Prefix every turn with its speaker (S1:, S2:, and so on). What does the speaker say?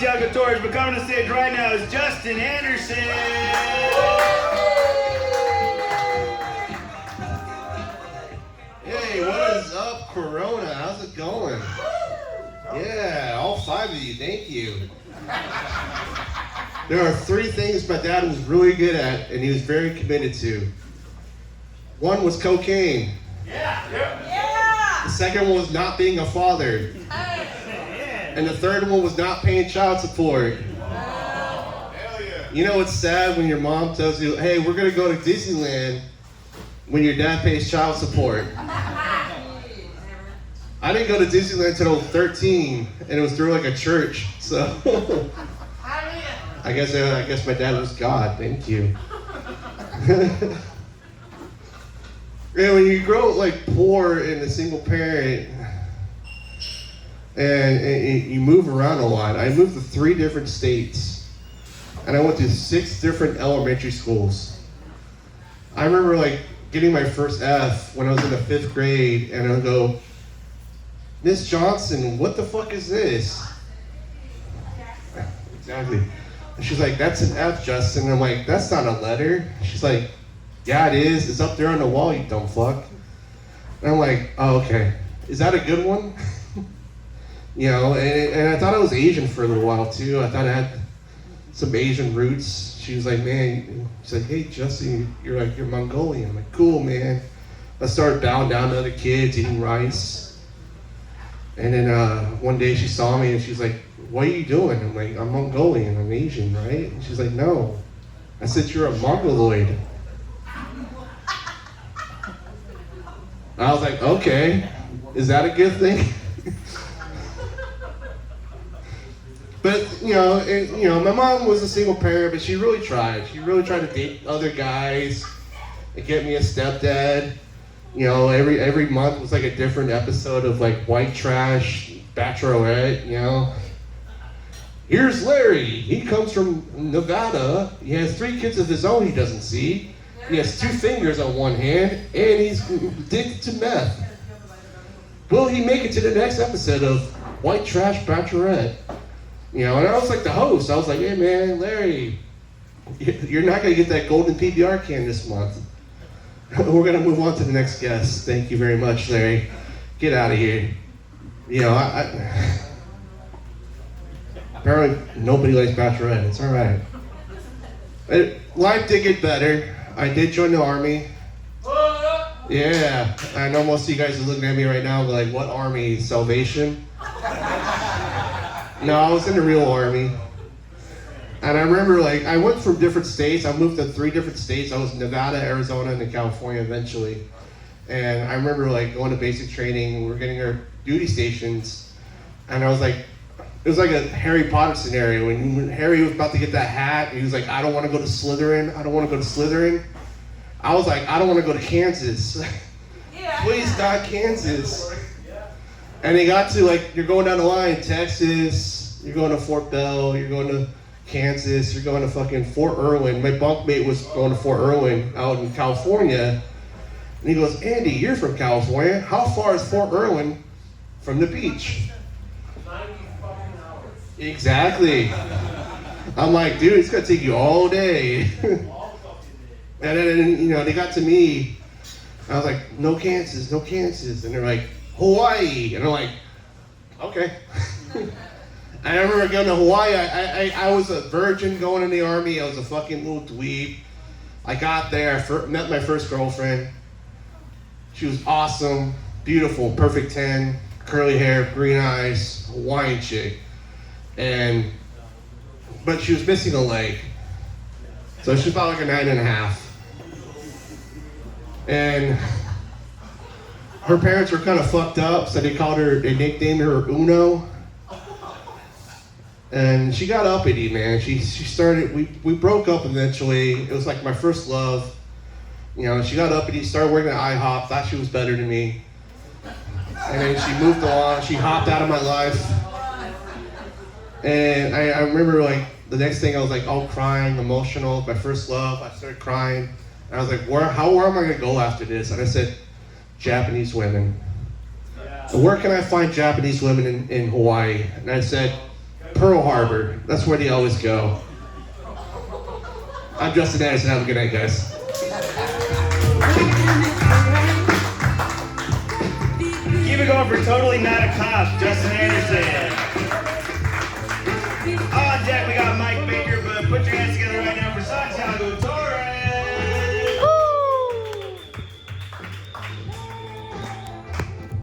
S1: George, but coming to stage right now is Justin Anderson.
S2: Hey, what is up, Corona? How's it going? Yeah, all 5 of you, thank you. There are 3 things my dad was really good at and he was very committed to. 1 was cocaine.
S3: Yeah.
S2: The second one was not being a father. And the third one was not paying child support.
S1: Hell yeah.
S2: You know it's sad when your mom tells you, hey, we're gonna go to Disneyland when your dad pays child support. I didn't go to Disneyland until I was 13, and it was through like a church, so I guess my dad was God, thank you. And when you grow like poor and a single parent, and you move around a lot. I moved to 3 different states, and I went to 6 different elementary schools. I remember like getting my first F when I was in the 5th grade, and I would go, Miss Johnson, what the fuck is this? Exactly. And she's like, that's an F, Justin. And I'm like, that's not a letter. She's like, yeah, it is. It's up there on the wall, you dumb fuck. And I'm like, oh, okay. Is that a good one? You know, and I thought I was Asian for a little while too. I thought I had some Asian roots. She was like, man, she's like, hey, Justin, you're Mongolian. I'm like, cool, man. I started bowing down to other kids, eating rice. And then one day she saw me and she's like, what are you doing? I'm like, I'm Mongolian, I'm Asian, right? And she's like, no. I said, you're a Mongoloid. I was like, okay, is that a good thing? But, you know, my mom was a single parent, but she really tried. She really tried to date other guys and get me a stepdad. You know, every month was like a different episode of like White Trash, Bachelorette, you know. Here's Larry. He comes from Nevada. He has 3 kids of his own he doesn't see. He has 2 fingers on one hand, and he's addicted to meth. Will he make it to the next episode of White Trash, Bachelorette? You know, and I was like the host. I was like, hey man, Larry, you're not going to get that golden PBR can this month. We're going to move on to the next guest. Thank you very much, Larry. Get out of here. You know, apparently nobody likes Bachelorette. It's all right. Life did get better. I did join the Army. Yeah, I know most of you guys are looking at me right now like, what Army? Salvation? No, I was in the real Army. And I remember, like, I went from different states. I moved to 3 different states. I was in Nevada, Arizona, and then California eventually. And I remember, like, going to basic training. We were getting our duty stations. And I was like, it was like a Harry Potter scenario. When Harry was about to get that hat, he was like, I don't want to go to Slytherin. I don't want to go to Slytherin. I was like, I don't want to go to Kansas. Please, not Kansas. And he got to, like, you're going down the line, Texas, you're going to Fort Bell, you're going to Kansas, you're going to fucking Fort Irwin. My bunkmate was going to Fort Irwin out in California. And he goes, Andy, you're from California. How far is Fort Irwin from the beach?
S4: 90 fucking hours.
S2: Exactly. I'm like, dude, it's going to take you all day. And then, you know, they got to me. I was like, no Kansas, no Kansas. And they're like, Hawaii. And I'm like, okay. I remember going to Hawaii. I was a virgin going in the Army. I was a fucking little dweeb. I got there, met my first girlfriend. She was awesome, beautiful, perfect 10, curly hair, green eyes, Hawaiian chick. But she was missing a leg. So she was about like a 9.5. And her parents were kind of fucked up, so they nicknamed her Uno. And she got uppity, man. She started, we broke up eventually. It was like my first love. You know, she got uppity, started working at IHOP, thought she was better than me. And then she moved on, she hopped out of my life. And I remember like, the next thing I was like all crying, emotional, my first love, I started crying. And I was like, where am I gonna go after this? And I said, Japanese women. Where can I find Japanese women in Hawaii? And I said, Pearl Harbor. That's where they always go. I'm Justin Anderson. Have a good night, guys.
S1: Keep it going for Totally Not a Cop, Justin